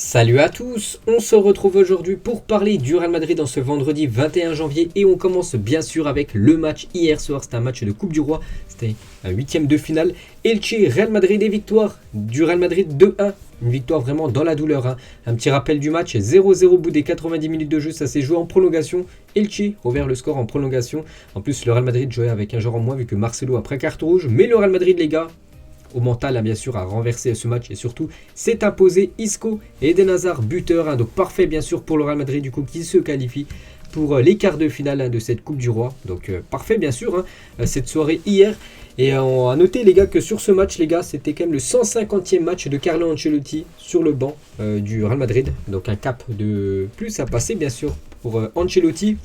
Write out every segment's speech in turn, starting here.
Salut à tous, on se retrouve aujourd'hui pour parler du Real Madrid dans ce vendredi 21 janvier et on commence bien sûr avec le match hier soir, c'était un match de Coupe du Roi, c'était un huitième de finale, Elche Real Madrid et victoire du Real Madrid 2-1, une victoire vraiment dans la douleur, hein. Un petit rappel du match, 0-0 au bout des 90 minutes de jeu, ça s'est joué en prolongation, Elche ouvert le score en prolongation, en plus le Real Madrid jouait avec un joueur en moins vu que Marcelo a pris carte rouge, mais le Real Madrid les gars, au mental, bien sûr, a renversé ce match et surtout s'est imposé Isco et Eden Hazard buteur. Donc parfait, bien sûr, pour le Real Madrid, du coup, qui se qualifie pour les quarts de finale de cette Coupe du Roi. Donc parfait, bien sûr, cette soirée hier. Et on a noté, les gars, que sur ce match, les gars, c'était quand même le 150e match de Carlo Ancelotti sur le banc du Real Madrid. Donc un cap de plus à passer, bien sûr, pour Ancelotti.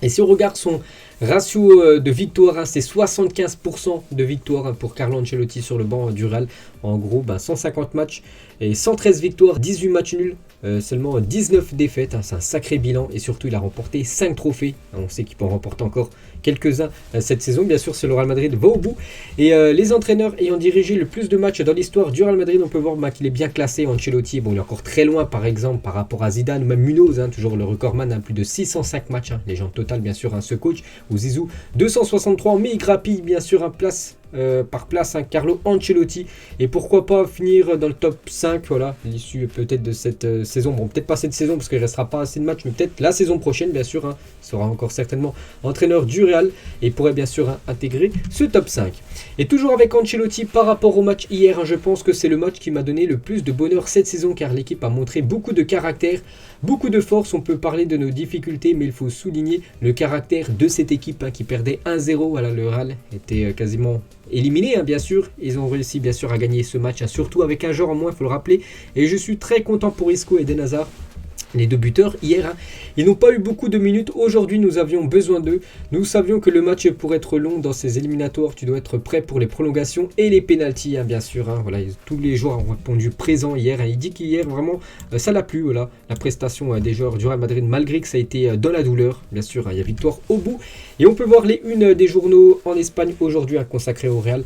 Et si on regarde son ratio de victoire, c'est 75% de victoire pour Carlo Ancelotti sur le banc du Real. En gros, 150 matchs et 113 victoires, 18 matchs nuls, seulement 19 défaites. C'est un sacré bilan et surtout il a remporté 5 trophées. On sait qu'il peut en remporter encore quelques-uns cette saison. Bien sûr, c'est le Real Madrid va au bout. Et les entraîneurs ayant dirigé le plus de matchs dans l'histoire du Real Madrid, on peut voir qu'il est bien classé. Ancelotti, bon, il est encore très loin par exemple par rapport à Zidane ou même Munoz, toujours le recordman, plus de 605 matchs. Légende totale, bien sûr, ce coach. Ou Zizou, 263, mais il grappille bien sûr par place, Carlo Ancelotti. Et pourquoi pas finir dans le top 5, voilà, l'issue peut-être de cette saison. Bon, peut-être pas cette saison parce qu'il ne restera pas assez de matchs, mais peut-être la saison prochaine, bien sûr. Sera encore certainement entraîneur du Real et pourrait bien sûr intégrer ce top 5. Et toujours avec Ancelotti par rapport au match hier, je pense que c'est le match qui m'a donné le plus de bonheur cette saison car l'équipe a montré beaucoup de caractère, beaucoup de force. On peut parler de nos difficultés, mais il faut souligner le caractère de cette équipe qui perdait 1-0. Voilà, le Real était quasiment éliminé, bien sûr. Ils ont réussi bien sûr à gagner ce match, surtout avec un joueur en moins, il faut le rappeler. Et je suis très content pour Isco et Eden Hazard. Les deux buteurs hier, ils n'ont pas eu beaucoup de minutes. Aujourd'hui, nous avions besoin d'eux. Nous savions que le match pourrait être long dans ces éliminatoires. Tu dois être prêt pour les prolongations et les pénaltys, bien sûr. Voilà, tous les joueurs ont répondu présent hier. Il dit qu'hier, vraiment, ça l'a plu. Voilà, la prestation des joueurs du Real Madrid, malgré que ça a été dans la douleur. Bien sûr, il y a victoire au bout. Et on peut voir les unes des journaux en Espagne aujourd'hui consacrées au Real.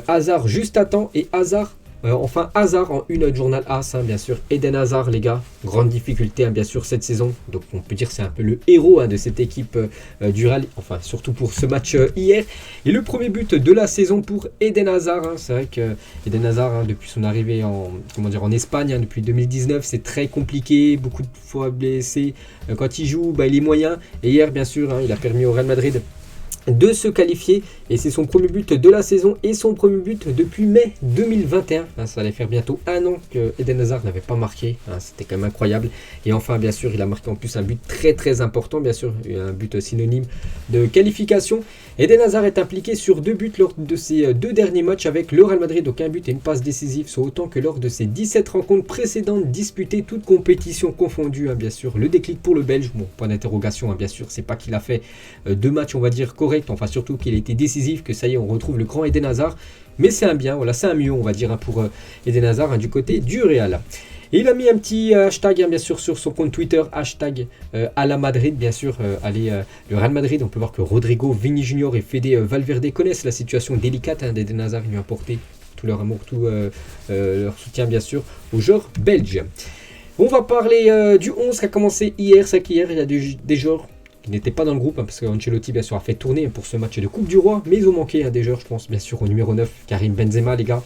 Hazard juste à temps et Hazard. Enfin, Hazard en une de journal As, bien sûr. Eden Hazard, les gars, grande difficulté, bien sûr, cette saison. Donc, on peut dire que c'est un peu le héros de cette équipe du Real. Enfin, surtout pour ce match hier. Et le premier but de la saison pour Eden Hazard. C'est vrai que Eden Hazard, depuis son arrivée en Espagne, depuis 2019, c'est très compliqué. Beaucoup de fois blessé. Quand il joue, il est moyen. Et hier, bien sûr, il a permis au Real Madrid de se qualifier et c'est son premier but de la saison et son premier but depuis mai 2021. Ça allait faire bientôt un an que Eden Hazard n'avait pas marqué, c'était quand même incroyable. Et enfin, bien sûr, il a marqué en plus un but très très important, bien sûr, un but synonyme de qualification. Eden Hazard est impliqué sur 2 buts lors de ses 2 derniers matchs avec le Real Madrid, donc un but et une passe décisive, soit autant que lors de ses 17 rencontres précédentes disputées, toutes compétitions confondues, bien sûr. Le déclic pour le Belge, bon, point d'interrogation, bien sûr, c'est pas qu'il a fait 2 matchs, on va dire, corrects, enfin surtout qu'il a été décisif, que ça y est, on retrouve le grand Eden Hazard, mais c'est un bien, voilà, c'est un mieux, on va dire, pour Eden Hazard du côté du Real. Et il a mis un petit hashtag, bien sûr, sur son compte Twitter, hashtag à la Madrid, bien sûr, le Real Madrid. On peut voir que Rodrigo, Vini Junior et Fede Valverde connaissent la situation délicate d'Eden Hazard. Ils lui ont apporté tout leur amour, tout leur soutien, bien sûr, aux joueurs belges. On va parler du 11 qui a commencé hier. C'est qu'hier, il y a des joueurs qui n'étaient pas dans le groupe, parce que Ancelotti, bien sûr, a fait tourner pour ce match de Coupe du Roi, mais ils ont manqué des joueurs, je pense, bien sûr, au numéro 9, Karim Benzema, les gars.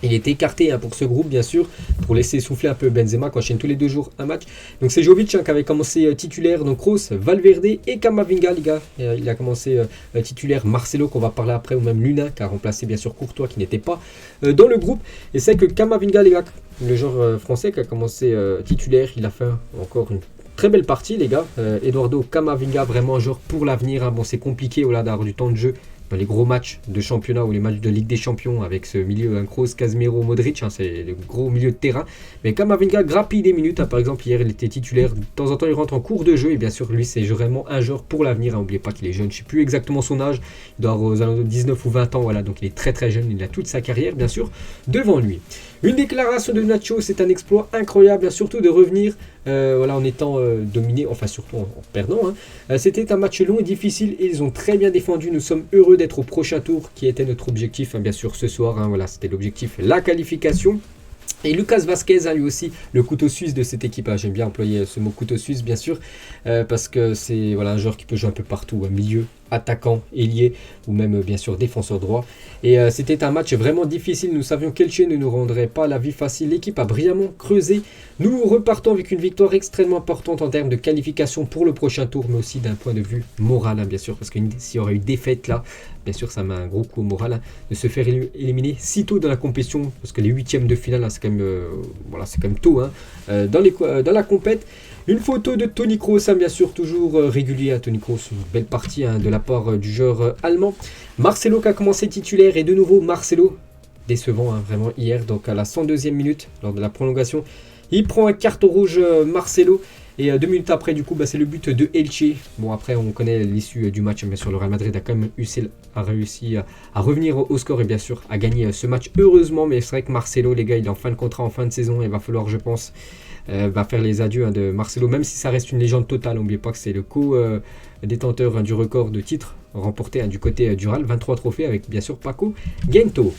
Il était écarté pour ce groupe, bien sûr, pour laisser souffler un peu Benzema, qui enchaîne tous les 2 jours un match. Donc c'est Jovic qui avait commencé titulaire, donc Kroos, Valverde et Camavinga, les gars. Il a commencé titulaire Marcelo, qu'on va parler après, ou même Luna, qui a remplacé bien sûr Courtois, qui n'était pas dans le groupe. Et c'est que Camavinga, les gars, le joueur français qui a commencé titulaire, il a fait encore une très belle partie, les gars. Eduardo Camavinga, vraiment un joueur pour l'avenir. Bon, c'est compliqué d'avoir du temps de jeu dans les gros matchs de championnat ou les matchs de Ligue des Champions avec ce milieu Kroos, Casemiro, Modric, c'est le gros milieu de terrain. Mais Camavinga grappille des minutes, par exemple hier il était titulaire, de temps en temps il rentre en cours de jeu et bien sûr lui c'est vraiment un joueur pour l'avenir. N'oubliez pas qu'il est jeune, je ne sais plus exactement son âge, il doit avoir aux alentours de 19 ou 20 ans, voilà, donc il est très très jeune, il a toute sa carrière bien sûr devant lui. Une déclaration de Nacho, c'est un exploit incroyable, surtout de revenir en étant dominé, enfin surtout en perdant. C'était un match long et difficile et ils ont très bien défendu. Nous sommes heureux d'être au prochain tour qui était notre objectif, bien sûr ce soir. Voilà, c'était l'objectif, la qualification. Et Lucas Vazquez, lui aussi, le couteau suisse de cette équipe. J'aime bien employer ce mot couteau suisse, bien sûr, parce que c'est voilà, un joueur qui peut jouer un peu partout, milieu, attaquant, ailier, ou même, bien sûr, défenseur droit. Et c'était un match vraiment difficile. Nous savions qu'Elche ne nous rendrait pas la vie facile. L'équipe a brillamment creusé. Nous repartons avec une victoire extrêmement importante en termes de qualification pour le prochain tour, mais aussi d'un point de vue moral, bien sûr, parce que s'il y aurait eu défaite là, bien sûr, ça met un gros coup au moral de se faire éliminer si tôt dans la compétition, parce que les huitièmes de finale, c'est quand même, voilà, c'est quand même tôt dans la compète. Une photo de Toni Kroos, bien sûr, toujours régulier. Toni Kroos, une belle partie de la part du joueur allemand. Marcelo qui a commencé titulaire, et de nouveau Marcelo, décevant vraiment hier, donc à la 102e minute, lors de la prolongation. Il prend un carton rouge, Marcelo. Et 2 minutes après, du coup, c'est le but de Elche. Bon, après, on connaît l'issue du match. Bien sûr, le Real Madrid a quand même réussi à revenir au score et bien sûr à gagner ce match. Heureusement, mais c'est vrai que Marcelo, les gars, il est en fin de contrat, en fin de saison. Il va falloir, je pense, faire les adieux de Marcelo. Même si ça reste une légende totale. N'oubliez pas que c'est le co-détenteur du record de titres remporté du côté du Real. 23 trophées avec, bien sûr, Paco Gento.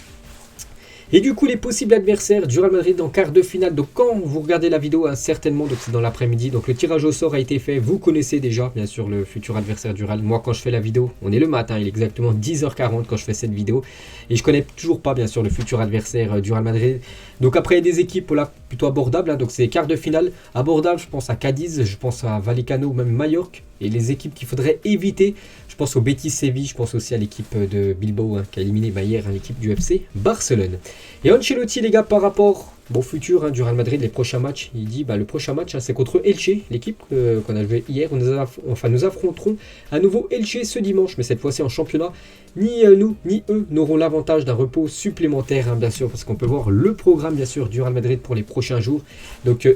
Et du coup, les possibles adversaires du Real Madrid en quart de finale. Donc, quand vous regardez la vidéo, certainement, donc c'est dans l'après-midi. Donc, le tirage au sort a été fait. Vous connaissez déjà, bien sûr, le futur adversaire du Real. Moi, quand je fais la vidéo, on est le matin. Il est exactement 10h40 quand je fais cette vidéo. Et je connais toujours pas, bien sûr, le futur adversaire du Real Madrid. Donc, après, il y a des équipes là, plutôt abordables. Donc, c'est quart de finale abordables. Je pense à Cadiz, je pense à Vallecano ou même Majorque. Et les équipes qu'il faudrait éviter, je pense au Betis Séville, je pense aussi à l'équipe de Bilbao qui a éliminé hier l'équipe du FC Barcelone. Et Ancelotti, les gars, par rapport au futur du Real Madrid, les prochains matchs, il dit le prochain match c'est contre Elche, l'équipe qu'on a joué hier. Nous affronterons à nouveau Elche ce dimanche, mais cette fois-ci en championnat. Ni nous ni eux n'auront l'avantage d'un repos supplémentaire, bien sûr, parce qu'on peut voir le programme, bien sûr, du Real Madrid pour les prochains jours. Donc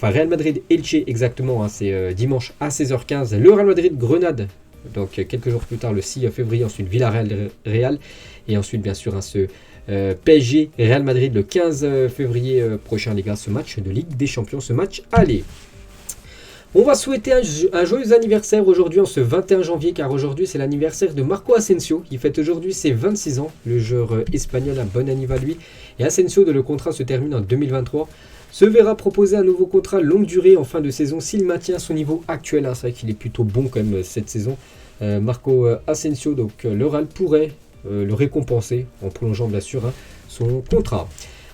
Real Madrid-Elche exactement, c'est dimanche à 16h15. Le Real Madrid-Grenade, donc quelques jours plus tard, le 6 février, ensuite Villarreal, et ensuite, bien sûr, ce PSG Real Madrid le 15 février prochain, les gars, ce match de Ligue des Champions, ce match allez. On va souhaiter un joyeux anniversaire aujourd'hui en ce 21 janvier, car aujourd'hui c'est l'anniversaire de Marco Asensio qui fête aujourd'hui ses 26 ans, le joueur espagnol. Un bon anniversaire à lui. Et Asensio, le contrat se termine en 2023, se verra proposer un nouveau contrat longue durée en fin de saison s'il maintient son niveau actuel. C'est vrai qu'il est plutôt bon quand même cette saison, Marco Asensio. Donc le Real pourrait le récompenser en prolongeant bien sûr son contrat.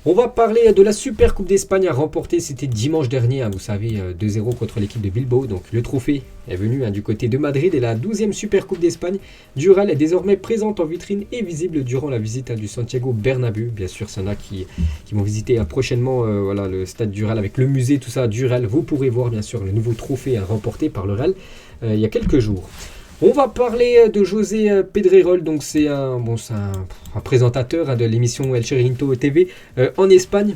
On va parler de la Super Coupe d'Espagne à remporter, c'était dimanche dernier, vous savez, 2-0 contre l'équipe de Bilbao. Donc le trophée est venu du côté de Madrid, et la 12e Super Coupe d'Espagne du Real est désormais présente en vitrine et visible durant la visite du Santiago Bernabéu. Bien sûr, c'est là qui vont visiter prochainement le stade du Real avec le musée, tout ça du Real. Vous pourrez voir bien sûr le nouveau trophée remporté par le Real il y a quelques jours. On va parler de José Pedrerol, donc c'est un présentateur de l'émission El Chiringuito TV en Espagne.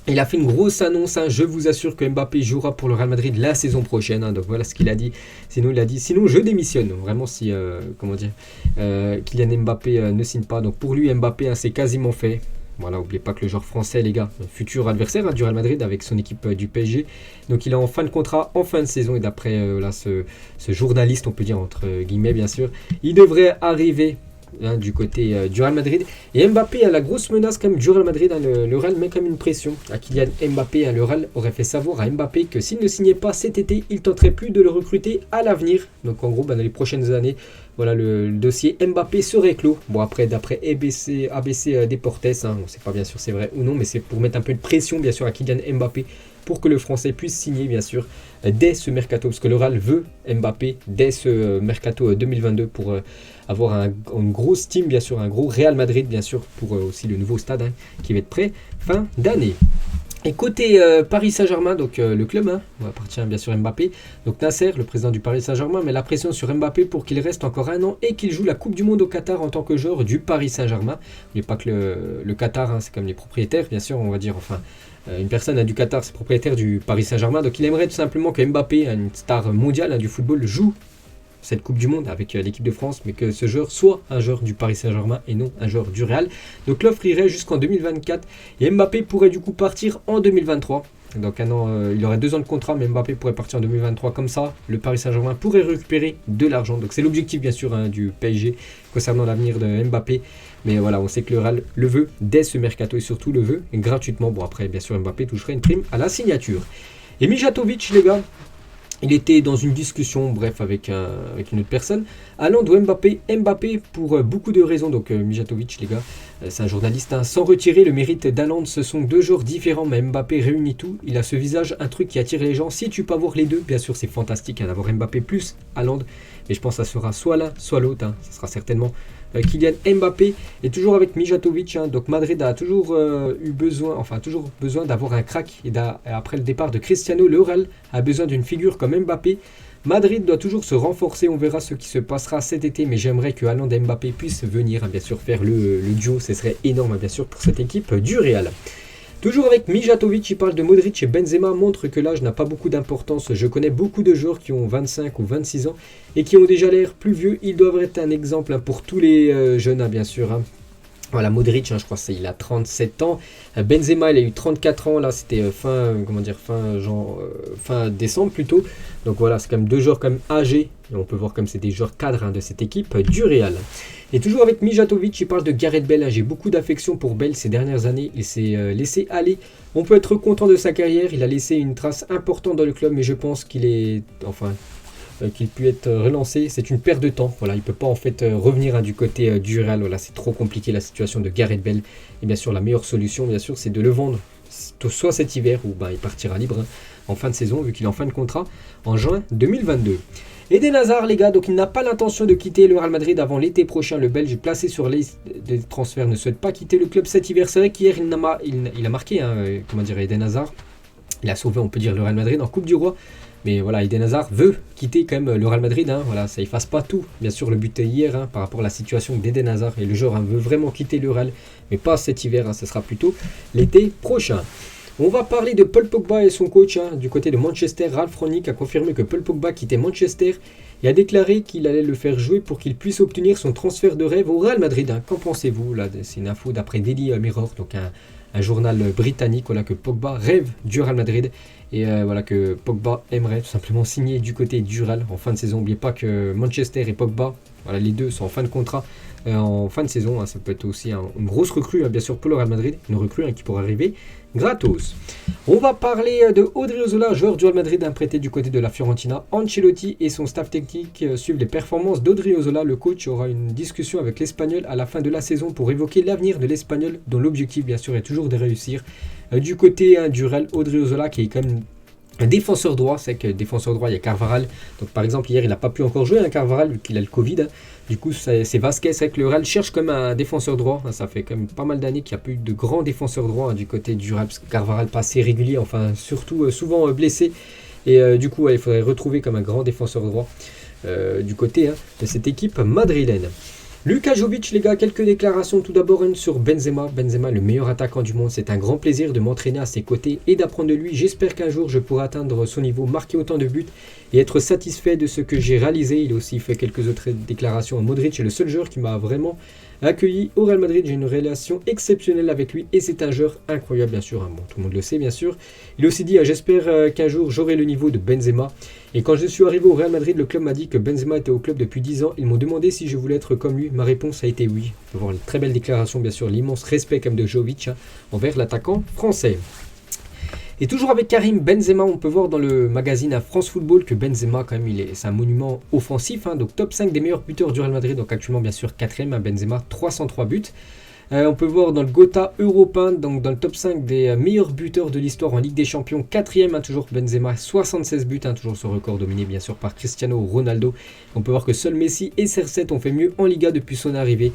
Il a fait une grosse annonce, je vous assure que Mbappé jouera pour le Real Madrid la saison prochaine, donc voilà ce qu'il a dit. Sinon il a dit, sinon je démissionne, vraiment si, Kylian Mbappé ne signe pas. Donc pour lui Mbappé c'est quasiment fait. Voilà, n'oubliez pas que le joueur français, les gars, futur adversaire du Real Madrid avec son équipe du PSG. Donc il est en fin de contrat, en fin de saison. Et d'après ce journaliste, on peut dire entre guillemets bien sûr, il devrait arriver du côté du Real Madrid. Et Mbappé a la grosse menace quand même du Real Madrid. Le Real met quand même une pression à Kylian Mbappé. Le Real aurait fait savoir à Mbappé que s'il ne signait pas cet été, il tenterait plus de le recruter à l'avenir. Donc en gros, dans les prochaines années, voilà, le dossier Mbappé serait clos. Bon, après, d'après ABC Deportes, on ne sait pas bien sûr c'est vrai ou non, mais c'est pour mettre un peu de pression bien sûr à Kylian Mbappé pour que le Français puisse signer bien sûr dès ce mercato, parce que le Real veut Mbappé dès ce mercato 2022 pour avoir une grosse team bien sûr, un gros Real Madrid bien sûr pour aussi le nouveau stade qui va être prêt fin d'année. Et côté Paris Saint-Germain, donc le club appartient bien sûr à Mbappé. Donc Nasser, le président du Paris Saint-Germain, met la pression sur Mbappé pour qu'il reste encore un an et qu'il joue la Coupe du Monde au Qatar en tant que joueur du Paris Saint-Germain. N'oubliez pas que le Qatar, c'est comme les propriétaires, bien sûr, on va dire, une personne du Qatar, c'est propriétaire du Paris Saint-Germain. Donc il aimerait tout simplement que Mbappé, une star mondiale du football, joue cette Coupe du Monde avec l'équipe de France, mais que ce joueur soit un joueur du Paris Saint-Germain et non un joueur du Real. Donc l'offre irait jusqu'en 2024 et Mbappé pourrait du coup partir en 2023. Donc un an, il aurait 2 ans de contrat, mais Mbappé pourrait partir en 2023 comme ça. Le Paris Saint-Germain pourrait récupérer de l'argent. Donc c'est l'objectif bien sûr du PSG concernant l'avenir de Mbappé. Mais voilà, on sait que le Real le veut dès ce mercato et surtout le veut gratuitement. Bon après, bien sûr, Mbappé toucherait une prime à la signature. Et Mijatovic, les gars, il était dans une discussion, bref, avec une autre personne, allant de Mbappé. Mbappé, pour beaucoup de raisons, donc Mijatovic, les gars, c'est un journaliste, hein, sans retirer le mérite d'Haaland, ce sont 2 joueurs différents, mais Mbappé réunit tout. Il a ce visage, un truc qui attire les gens. Si tu peux avoir les deux, bien sûr, c'est fantastique hein, d'avoir Mbappé plus Haaland, mais je pense que ça sera soit l'un, soit l'autre. Hein. Ça sera certainement Kylian Mbappé. Et toujours avec Mijatovic, hein, donc Madrid a toujours toujours besoin d'avoir un crack. Et après le départ de Cristiano, le Real a besoin d'une figure comme Mbappé. Madrid doit toujours se renforcer, on verra ce qui se passera cet été, mais j'aimerais que Haaland et Mbappé puissent venir, hein, bien sûr, faire le duo, ce serait énorme, hein, bien sûr, pour cette équipe du Real. Toujours avec Mijatovic, il parle de Modric et Benzema, montre que l'âge n'a pas beaucoup d'importance. Je connais beaucoup de joueurs qui ont 25 ou 26 ans et qui ont déjà l'air plus vieux. Ils doivent être un exemple hein, pour tous les jeunes, hein, bien sûr. Hein. Voilà, Modric, hein, je crois qu'il a 37 ans. Benzema, il a eu 34 ans. Là, c'était fin décembre plutôt. Donc voilà, c'est quand même 2 joueurs quand même âgés. Et on peut voir comme c'est des joueurs cadres hein, de cette équipe du Real. Et toujours avec Mijatovic, il parle de Gareth Bale. J'ai beaucoup d'affection pour Bale ces dernières années. Il s'est laissé aller. On peut être content de sa carrière. Il a laissé une trace importante dans le club, mais je pense qu'il est... qu'il puisse être relancé, c'est une perte de temps. Voilà, il ne peut pas en fait revenir hein, du côté du Real. Voilà, c'est trop compliqué la situation de Gareth Bale. Et bien sûr, la meilleure solution, bien sûr, c'est de le vendre soit cet hiver ou il partira libre hein, en fin de saison, vu qu'il est en fin de contrat en juin 2022. Eden Hazard, les gars, donc il n'a pas l'intention de quitter le Real Madrid avant l'été prochain. Le Belge placé sur la liste des transferts ne souhaite pas quitter le club cet hiver. C'est vrai qu'hier, il a marqué, hein, Eden Hazard. Il a sauvé, on peut dire, le Real Madrid en Coupe du Roi. Mais voilà, Eden Hazard veut quitter quand même le Real Madrid. Hein, voilà, ça efface pas tout. Bien sûr, le but hier hein, par rapport à la situation d'Eden Hazard. Et le joueur hein, veut vraiment quitter le Real. Mais pas cet hiver, hein, ce sera plutôt l'été prochain. On va parler de Paul Pogba et son coach hein, du côté de Manchester. Ralph Rangnick a confirmé que Paul Pogba quittait Manchester et a déclaré qu'il allait le faire jouer pour qu'il puisse obtenir son transfert de rêve au Real Madrid. Hein. Qu'en pensez-vous là? C'est une info d'après Daily Mirror, donc un journal britannique, voilà, que Pogba rêve du Real Madrid et voilà, que Pogba aimerait tout simplement signer du côté du Real en fin de saison. N'oubliez pas que Manchester et Pogba, voilà, les deux sont en fin de contrat en fin de saison. Hein. Ça peut être aussi une grosse recrue, hein, bien sûr, pour le Real Madrid, une recrue hein, qui pourra arriver gratos. On va parler de Odriozola, joueur du Real Madrid, prêté du côté de la Fiorentina. Ancelotti et son staff technique suivent les performances d'Odriozola. Le coach aura une discussion avec l'Espagnol à la fin de la saison pour évoquer l'avenir de l'Espagnol, dont l'objectif bien sûr est toujours de réussir. Du côté du Real, Odriozola qui est quand même un défenseur droit, c'est que défenseur droit il y a Carvajal, donc par exemple hier il n'a pas pu encore jouer Carvajal vu qu'il a le Covid, hein. Du coup c'est Vasquez, c'est que le Real cherche comme un défenseur droit, hein. Ça fait quand même pas mal d'années qu'il n'y a pas eu de grands défenseurs droits hein, du côté du Real, parce que Carvajal pas assez régulier, enfin surtout souvent blessé, et du coup il faudrait retrouver comme un grand défenseur droit du côté hein, de cette équipe madrilène. Luka Jovic, les gars, quelques déclarations. Tout d'abord, une sur Benzema. Benzema, le meilleur attaquant du monde. C'est un grand plaisir de m'entraîner à ses côtés et d'apprendre de lui. J'espère qu'un jour, je pourrai atteindre son niveau, marquer autant de buts et être satisfait de ce que j'ai réalisé. Il a aussi fait quelques autres déclarations. Modric est le seul joueur qui m'a vraiment accueilli au Real Madrid. J'ai une relation exceptionnelle avec lui et c'est un joueur incroyable, bien sûr. Bon, tout le monde le sait, bien sûr. Il a aussi dit, j'espère qu'un jour, j'aurai le niveau de Benzema. Et quand je suis arrivé au Real Madrid, le club m'a dit que Benzema était au club depuis 10 ans. Ils m'ont demandé si je voulais être comme lui. Ma réponse a été oui. On peut voir une très belle déclaration, bien sûr, l'immense respect comme de Jovic hein, envers l'attaquant français. Et toujours avec Karim Benzema, on peut voir dans le magazine France Football que Benzema, quand même, c'est un monument offensif. Hein, donc top 5 des meilleurs buteurs du Real Madrid. Donc actuellement, bien sûr, 4e, hein, Benzema, 303 buts. On peut voir dans le Gotha européen, donc dans le top 5 des meilleurs buteurs de l'histoire en Ligue des Champions, 4e, hein, toujours Benzema, 76 buts, hein, toujours ce record dominé bien sûr par Cristiano Ronaldo. On peut voir que seuls Messi et CR7 ont fait mieux en Liga depuis son arrivée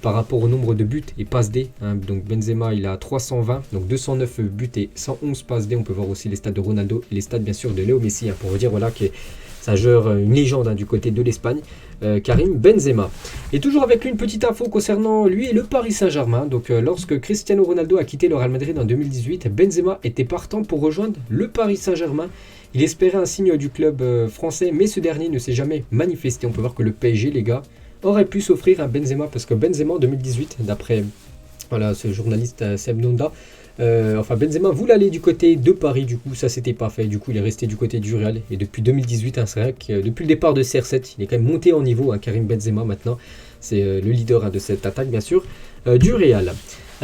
par rapport au nombre de buts et passes D. Hein, donc Benzema il a 320, donc 209 buts et 111 passes D. On peut voir aussi les stats de Ronaldo et les stats bien sûr de Léo Messi, hein, pour vous dire voilà que c'est un joueur, une légende hein, du côté de l'Espagne, Karim Benzema. Et toujours avec une petite info concernant lui et le Paris Saint-Germain. Donc lorsque Cristiano Ronaldo a quitté le Real Madrid en 2018, Benzema était partant pour rejoindre le Paris Saint-Germain. Il espérait un signe du club français, mais ce dernier ne s'est jamais manifesté. On peut voir que le PSG, les gars, aurait pu s'offrir un Benzema, parce que Benzema en 2018, d'après voilà, ce journaliste Seb Nonda, Enfin, Benzema voulait aller du côté de Paris, du coup, ça c'était pas fait. Du coup, il est resté du côté du Real. Et depuis 2018, hein, c'est vrai que depuis le départ de CR7, il est quand même monté en niveau, hein, Karim Benzema maintenant. C'est le leader de cette attaque, bien sûr, du Real.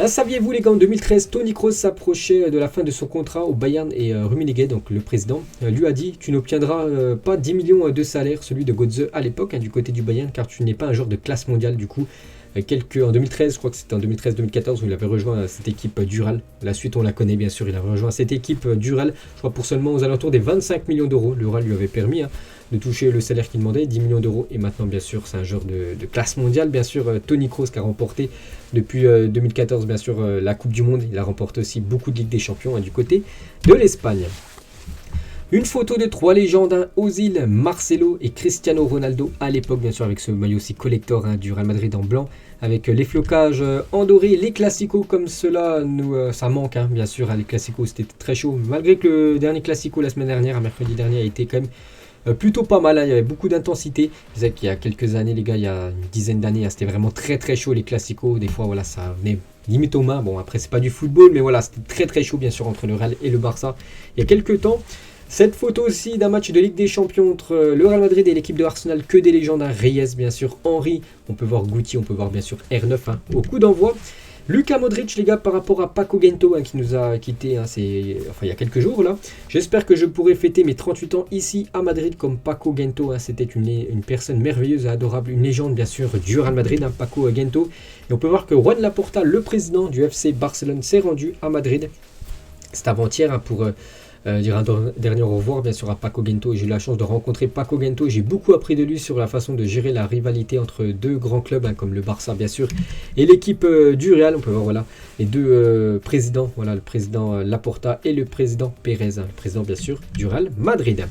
Saviez-vous les gars, en 2013, Toni Kroos s'approchait de la fin de son contrat au Bayern et Rummenigge, donc le président, lui a dit « Tu n'obtiendras pas 10 millions de salaire, celui de Götze à l'époque, hein, du côté du Bayern, car tu n'es pas un joueur de classe mondiale du coup. » En 2013, je crois que c'était en 2013-2014 où il avait rejoint cette équipe Dural. La suite, on la connaît bien sûr, il a rejoint cette équipe Dural, je crois pour seulement aux alentours des 25 millions d'euros. Le Real lui avait permis de toucher le salaire qu'il demandait, 10 millions d'euros. Et maintenant, bien sûr, c'est un joueur de classe mondiale. Bien sûr, Toni Kroos qui a remporté depuis 2014, bien sûr, la Coupe du Monde. Il a remporté aussi beaucoup de Ligue des Champions du côté de l'Espagne. Une photo de 3 légendes, Ozil, Marcelo et Cristiano Ronaldo à l'époque, bien sûr, avec ce maillot aussi collector du Real Madrid en blanc, avec les flocages en doré, les classicos comme cela, ça manque, bien sûr, les classicos c'était très chaud, malgré que le dernier classico la semaine dernière, mercredi dernier, a été quand même plutôt pas mal, il y avait beaucoup d'intensité. Vous savez qu'il y a quelques années, les gars, il y a une dizaine d'années, c'était vraiment très très chaud les classicos, des fois voilà, ça venait limite aux mains. Bon, après c'est pas du football, mais voilà, c'était très très chaud bien sûr entre le Real et le Barça il y a quelques temps. Cette photo aussi d'un match de Ligue des Champions entre le Real Madrid et l'équipe de Arsenal, que des légendes, Reyes bien sûr, Henry, on peut voir Guti, on peut voir bien sûr R9 au coup d'envoi. Luka Modric les gars, par rapport à Paco Gento qui nous a quitté il y a quelques jours là. J'espère que je pourrai fêter mes 38 ans ici à Madrid comme Paco Gento, c'était une personne merveilleuse et adorable, une légende bien sûr du Real Madrid, Paco Gento. Et on peut voir que Juan Laporta, le président du FC Barcelone, s'est rendu à Madrid. C'est avant-hier pour dire un dernier au revoir bien sûr à Paco Gento. J'ai eu la chance de rencontrer Paco Gento, j'ai beaucoup appris de lui sur la façon de gérer la rivalité entre deux grands clubs comme le Barça bien sûr et l'équipe du Real. On peut voir voilà les deux présidents, voilà le président Laporta et le président Pérez, le président bien sûr du Real Madrid.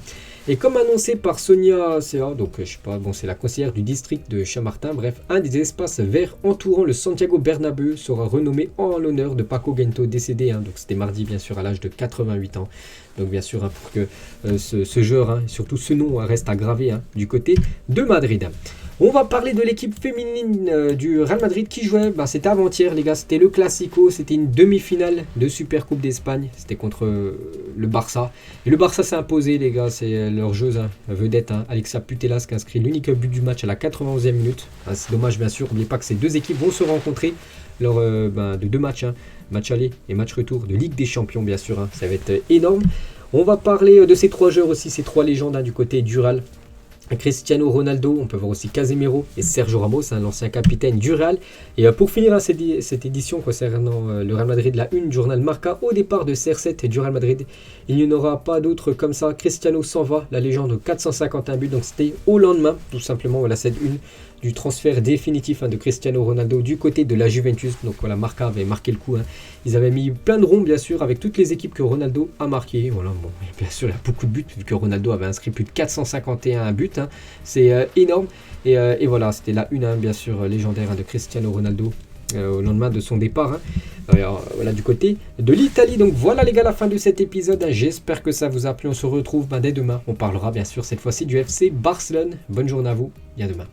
Et comme annoncé par Sonia CA, donc je sais pas, bon c'est la conseillère du district de Chamartin, bref, un des espaces verts entourant le Santiago Bernabéu sera renommé en l'honneur de Paco Gento décédé, donc c'était mardi bien sûr à l'âge de 88 ans. Donc bien sûr pour que ce joueur, et surtout ce nom reste à graver du côté de Madrid. On va parler de l'équipe féminine du Real Madrid qui jouait, c'était avant-hier les gars, c'était le Classico, c'était une demi-finale de Super Coupe d'Espagne, c'était contre le Barça. Et le Barça s'est imposé les gars, c'est leur joueuse vedette, Alexa Putellas qui a inscrit l'unique but du match à la 91e minute. C'est dommage bien sûr, n'oubliez pas que ces deux équipes vont se rencontrer lors de deux matchs, match aller et match retour de Ligue des Champions bien sûr, ça va être énorme. On va parler de ces trois joueurs aussi, ces trois légendes du côté du Real. Cristiano Ronaldo, on peut voir aussi Casemiro et Sergio Ramos, l'ancien capitaine du Real. Et pour finir cette édition concernant le Real Madrid, la une du journal Marca, au départ de CR7 du Real Madrid, il n'y en aura pas d'autre comme ça. Cristiano s'en va, la légende 451 buts, donc c'était au lendemain, tout simplement, voilà cette une du transfert définitif de Cristiano Ronaldo du côté de la Juventus. Donc voilà, Marca avait marqué le coup. Ils avaient mis plein de ronds bien sûr avec toutes les équipes que Ronaldo a marqué. Voilà, bon, bien sûr il y a beaucoup de buts vu que Ronaldo avait inscrit plus de 451 buts. C'est énorme. Et voilà, c'était la une bien sûr légendaire de Cristiano Ronaldo au lendemain de son départ. Voilà du côté de l'Italie. Donc voilà les gars, la fin de cet épisode. J'espère que ça vous a plu. On se retrouve dès demain. On parlera bien sûr cette fois-ci du FC Barcelone. Bonne journée à vous et à demain.